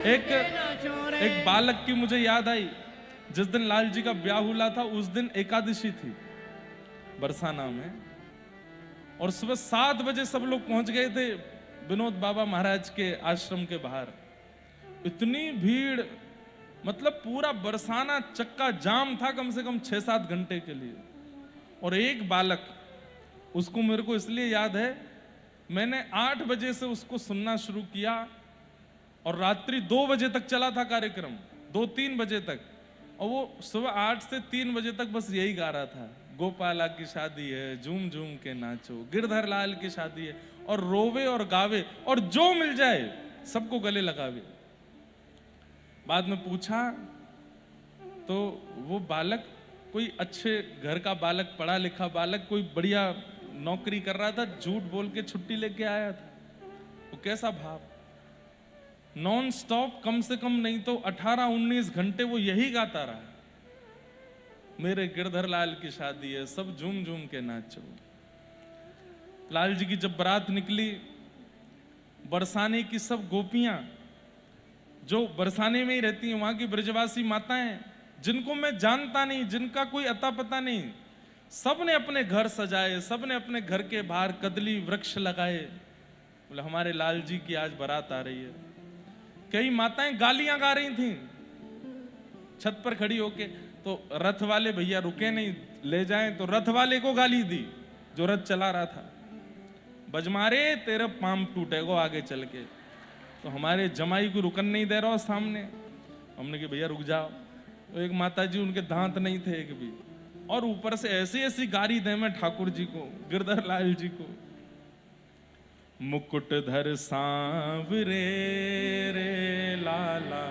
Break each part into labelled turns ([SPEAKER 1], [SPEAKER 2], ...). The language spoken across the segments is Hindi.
[SPEAKER 1] एक बालक की मुझे याद आई। जिस दिन लाल जी का ब्याह हुआ था उस दिन एकादशी थी बरसाना में, और सुबह 7 बजे सब लोग पहुंच गए थे विनोद बाबा महाराज के आश्रम के बाहर। इतनी भीड़, मतलब पूरा बरसाना चक्का जाम था कम से कम 6-7 घंटे के लिए। और एक बालक, उसको मेरे को इसलिए याद है, मैंने 8 बजे से उसको सुनना शुरू किया और रात्रि 2 बजे तक चला था कार्यक्रम, 2-3 बजे तक। और वो सुबह 8 से 3 बजे तक बस यही गा रहा था, गोपाला की शादी है झूम झूम के नाचो, गिरधर लाल की शादी है, और रोवे और गावे और जो मिल जाए सबको गले लगावे। बाद में पूछा तो वो बालक कोई अच्छे घर का बालक, पढ़ा लिखा बालक, कोई बढ़िया नौकरी कर रहा था, झूठ बोल के छुट्टी लेके आया था। वो कैसा भाव, नॉन स्टॉप, कम से कम नहीं तो 18-19 घंटे वो यही गाता रहा, मेरे गिरधर लाल की शादी है सब झूम झूम के नाचो। लाल जी की जब बारात निकली, बरसाने की सब गोपियां जो बरसाने में ही रहती हैं, वहां की ब्रजवासी माताएं जिनको मैं जानता नहीं, जिनका कोई अता पता नहीं, सब ने अपने घर सजाए, सब ने अपने घर के बाहर कदली वृक्ष लगाए। बोले हमारे लाल जी की आज बारात आ रही है। कई माताएं गालियां गा रही थीं छत पर खड़ी होके, तो रथ वाले भैया रुके नहीं, ले जाएं तो रथ वाले को गाली दी जो रथ चला रहा था, बजमारे तेरा पाम टूटेगा आगे चल के। तो हमारे जमाई को रुकन नहीं दे रहा सामने। हमने कहा भैया रुक जाओ। तो एक माता जी, उनके दांत नहीं थे एक भी, और ऊपर से ऐसी ऐसी गारी दे मैं ठाकुर जी को, गिरधर लाल जी को, मुकुट धर सांवरे रे लाला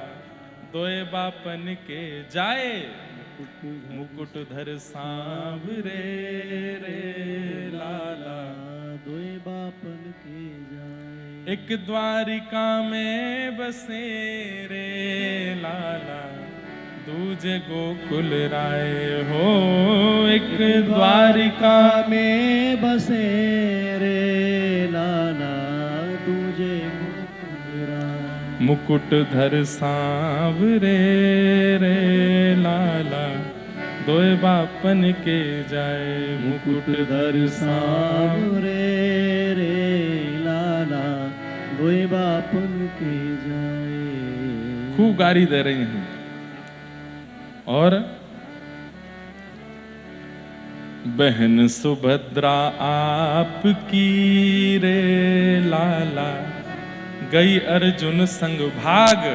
[SPEAKER 1] दोए बापन के जाए, मुकुट धर सांवरे रे लाला
[SPEAKER 2] दोए बापन के जाए।
[SPEAKER 1] एक द्वारिका में बसे रे लाला दूजे गोकुल राय हो। एक द्वारिका
[SPEAKER 2] में बसे रे लाला दूजे गोकुल राय।
[SPEAKER 1] मुकुट धर सांवरे रे लाला दोए बापन के जाए, मुकुट धर सांवरे
[SPEAKER 2] रे लाला दोए बापन के जाए।
[SPEAKER 1] खूब गारी दे रही हैं। और बहन सुभद्रा आपकी रे लाला गई अर्जुन संग भाग।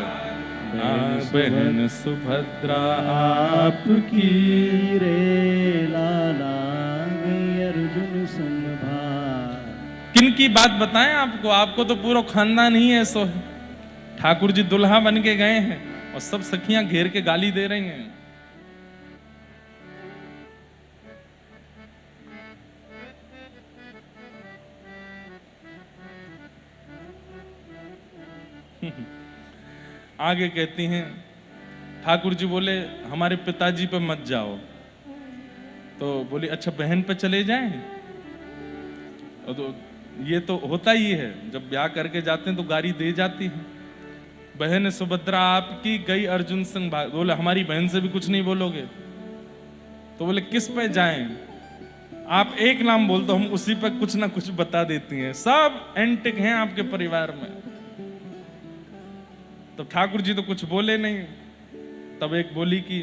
[SPEAKER 1] बहन सुभद्रा आपकी
[SPEAKER 2] रे लाला गई अर्जुन संग भाग।
[SPEAKER 1] किन की बात बताएं आपको, आपको तो पूरा खानदान ही है। सो ठाकुर जी दुल्हा बन के गए हैं और सब सखियां घेर के गाली दे रही हैं। आगे कहती हैं, ठाकुर जी बोले हमारे पिताजी पे मत जाओ। तो बोली अच्छा बहन पे चले जाएं। तो ये तो होता ही है, जब ब्याह करके जाते हैं तो गारी दे जाती है। बहन सुभद्रा आपकी गई अर्जुन संग भाग। बोले हमारी बहन से भी कुछ नहीं बोलोगे? तो बोले किस पे जाएं? आप एक नाम बोल दो, हम उसी पे कुछ ना कुछ बता देती हैं। सब एंटिक हैं आपके परिवार में। तो ठाकुर जी तो कुछ बोले नहीं। तब एक बोली कि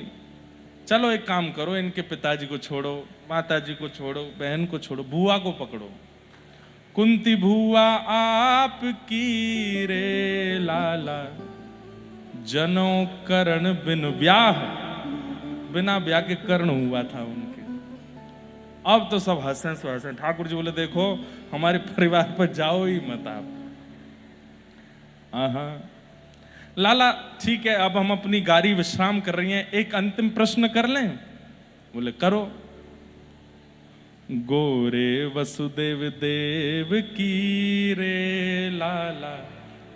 [SPEAKER 1] चलो एक काम करो, इनके पिताजी को छोड़ो, माताजी को छोड़ो, बहन को छोड़ो, बुआ को पकड़ो। कुंती बुआ आपकी रे लाला जनो करण बिन ब्याह, बिना ब्याह के कर्ण हुआ था उनके। अब तो सब हंसे सो हंसे। ठाकुर जी बोले देखो हमारे परिवार पर जाओ ही मत आप। हाँ लाला ठीक है, अब हम अपनी गारी विश्राम कर रही हैं, एक अंतिम प्रश्न कर लें? बोले करो। गोरे वसुदेव देव की रे लाला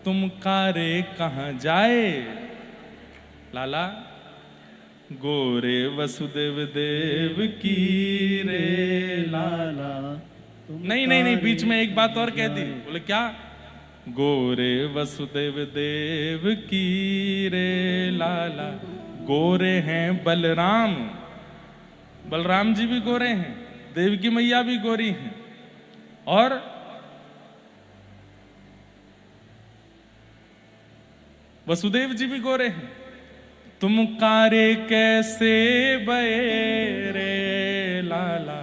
[SPEAKER 1] तुम कारे कहाँ जाए। लाला गोरे वसुदेव देव की रे लाला। नहीं नहीं नहीं, बीच में एक बात और कह दी। बोले क्या? गोरे वसुदेव देव की रे लाला। गोरे हैं बलराम, बलराम जी भी गोरे हैं, देवकी मैया भी गोरी हैं, और वसुदेव जी भी गोरे हैं। तुम कारे कैसे बये रे लाला,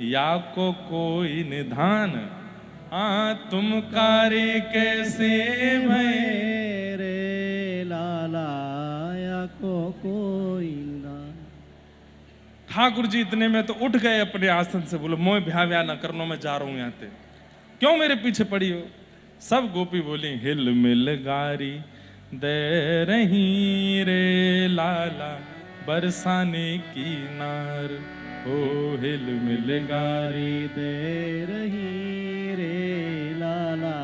[SPEAKER 1] या को कोई निधान। हाँ, तुम कारे कैसे भये
[SPEAKER 2] रे लाला, या को कोई ना।
[SPEAKER 1] ठाकुर जी इतने में तो उठ गए अपने आसन से, बोले मोह ब्याह व्याह न करनो, मैं जा रहा हूं यहां से, क्यों मेरे पीछे पड़ी हो। सब गोपी बोली हिल मिल गारी दे रही रे लाला, बरसाने की नार। ओ हिल मिल गारी
[SPEAKER 2] दे रही रे लाला,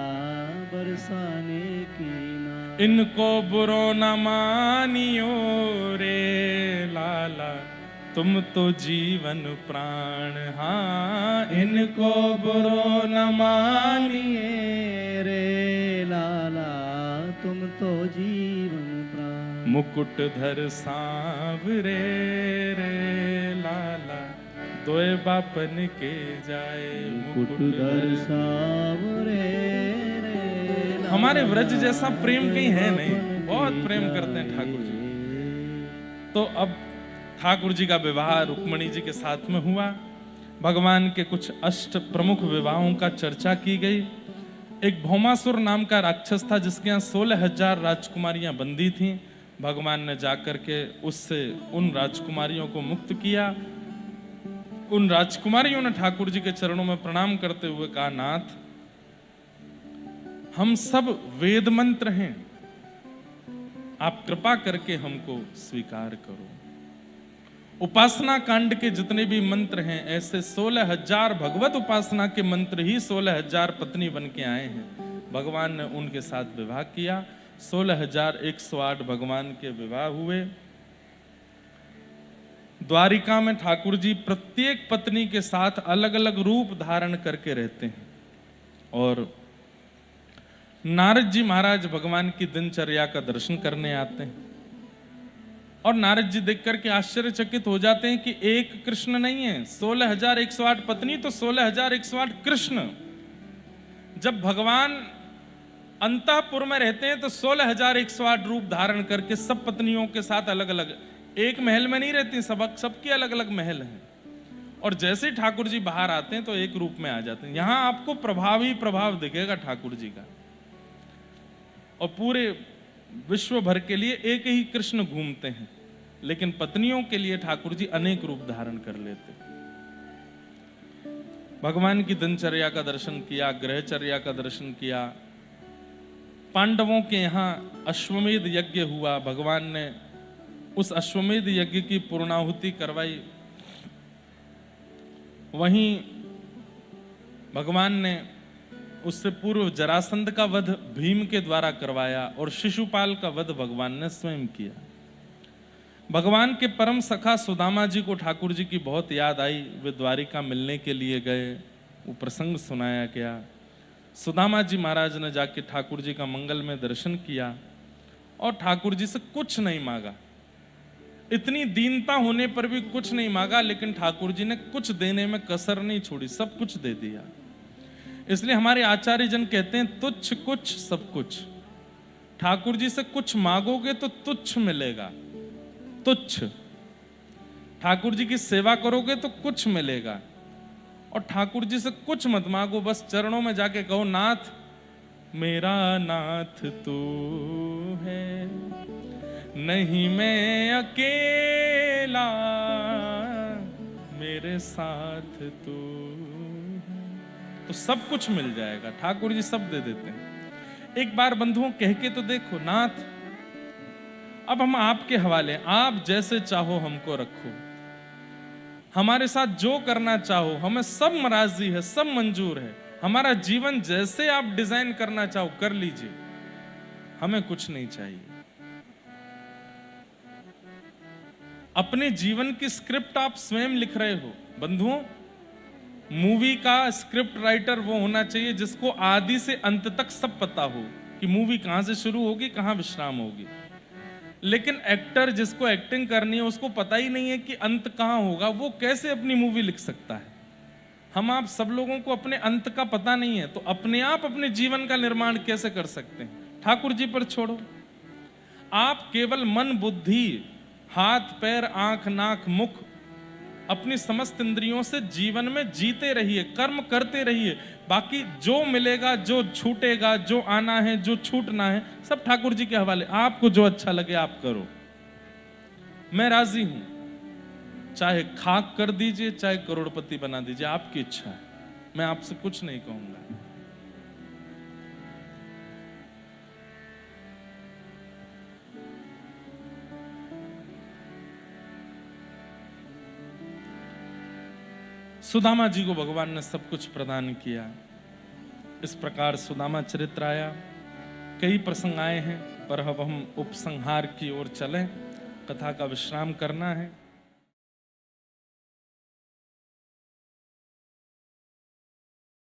[SPEAKER 2] बरसाने की नार।
[SPEAKER 1] इनको बुरो न मानियो रे लाला, तुम तो जीवन प्राण। हाँ, इनको बुरो न मानिए
[SPEAKER 2] रे लाला, तुम तो जीवन प्राण।
[SPEAKER 1] मुकुट धर सांवरे रे लाला, दोए बापन के जाए।
[SPEAKER 2] मुकुट धर सांवरे रे लाला,
[SPEAKER 1] हमारे व्रज जैसा प्रेम कहीं है नहीं, बहुत प्रेम करते हैं ठाकुर जी। तो अब ठाकुर जी का विवाह रुक्मणी जी के साथ में हुआ। भगवान के कुछ अष्ट प्रमुख विवाहों का चर्चा की गई। एक भौमासुर नाम का राक्षस था, जिसके यहाँ 16,000 राजकुमारियां बंदी थीं। भगवान ने जाकर के उससे उन राजकुमारियों को मुक्त किया। उन राजकुमारियों ने ठाकुर जी के चरणों में प्रणाम करते हुए कहा, नाथ, हम सब वेद मंत्र हैं, आप कृपा करके हमको स्वीकार करो। उपासना कांड के जितने भी मंत्र हैं, ऐसे 16,000 भगवत उपासना के मंत्र ही 16,000 पत्नी बन के आए हैं। भगवान ने उनके साथ विवाह किया। 16,108 भगवान के विवाह हुए। द्वारिका में ठाकुर जी प्रत्येक पत्नी के साथ अलग अलग रूप धारण करके रहते हैं। और नारद जी महाराज भगवान की दिनचर्या का दर्शन करने आते हैं, और नारद जी देख करके आश्चर्यचकित हो जाते हैं कि एक कृष्ण नहीं है, 16,108 पत्नी तो 16,108 कृष्ण। जब भगवान अंतःपुर में रहते हैं तो 16,108 रूप धारण करके सब पत्नियों के साथ अलग अलग, एक महल में नहीं रहती, सबकी अलग अलग महल हैं। और जैसे ठाकुर जी बाहर आते हैं तो एक रूप में आ जाते हैं। यहां आपको प्रभाव ही प्रभाव दिखेगा ठाकुर जी का। और पूरे विश्व भर के लिए एक ही कृष्ण घूमते हैं, लेकिन पत्नियों के लिए ठाकुर जी अनेक रूप धारण कर लेते। भगवान की दिनचर्या का दर्शन किया, ग्रहचर्या का दर्शन किया। पांडवों के यहाँ अश्वमेध यज्ञ हुआ, भगवान ने उस अश्वमेध यज्ञ की पूर्णाहुति करवाई। वहीं भगवान ने उससे पूर्व जरासंध का वध भीम के द्वारा करवाया, और शिशुपाल का वध भगवान ने स्वयं किया। भगवान के परम सखा सुदामा जी को ठाकुर जी की बहुत याद आई। वे द्वारिका मिलने के लिए गए, वो प्रसंग सुनाया गया। सुदामा जी महाराज ने जाके ठाकुर जी का मंगल में दर्शन किया और ठाकुर जी से कुछ नहीं मांगा। इतनी दीनता होने पर भी कुछ नहीं मांगा, लेकिन ठाकुर जी ने कुछ देने में कसर नहीं छोड़ी, सब कुछ दे दिया। इसलिए हमारे आचार्य जन कहते हैं, तुच्छ कुछ सब कुछ। ठाकुर जी से कुछ मांगोगे तो तुच्छ मिलेगा, तुच्छ। ठाकुर जी की सेवा करोगे तो कुछ मिलेगा। और ठाकुर जी से कुछ मत मांगो, बस चरणों में जाके कहो, नाथ मेरा नाथ तू है, नहीं मैं अकेला, मेरे साथ तू है, तो सब कुछ मिल जाएगा। ठाकुर जी सब दे देते हैं। एक बार बंधुओं कह के तो देखो, नाथ अब हम आपके हवाले, आप जैसे चाहो हमको रखो, हमारे साथ जो करना चाहो, हमें सब मराजी है, सब मंजूर है। हमारा जीवन जैसे आप डिजाइन करना चाहो कर लीजिए, हमें कुछ नहीं चाहिए। अपने जीवन की स्क्रिप्ट आप स्वयं लिख रहे हो। बंधुओं, मूवी का स्क्रिप्ट राइटर वो होना चाहिए जिसको आदि से अंत तक सब पता हो कि मूवी कहां से शुरू होगी, कहां विश्राम होगी। लेकिन एक्टर जिसको एक्टिंग करनी है उसको पता ही नहीं है कि अंत कहां होगा, वो कैसे अपनी मूवी लिख सकता है? हम आप सब लोगों को अपने अंत का पता नहीं है, तो अपने आप अपने जीवन का निर्माण कैसे कर सकते हैं? ठाकुर जी पर छोड़ो। आप केवल मन, बुद्धि, हाथ, पैर, आंख, नाक, मुख, अपनी समस्त इंद्रियों से जीवन में जीते रहिए, कर्म करते रहिए। बाकी जो मिलेगा, जो छूटेगा, जो आना है, जो छूटना है, सब ठाकुर जी के हवाले। आपको जो अच्छा लगे आप करो। मैं राजी हूं, चाहे खाक कर दीजिए, चाहे करोड़पति बना दीजिए, आपकी इच्छा है। मैं आपसे कुछ नहीं कहूंगा। सुदामा जी को भगवान ने सब कुछ प्रदान किया। इस प्रकार सुदामा चरित्र आया। कई प्रसंग आए हैं, पर अब हम उपसंहार की ओर चलें। कथा का विश्राम करना है।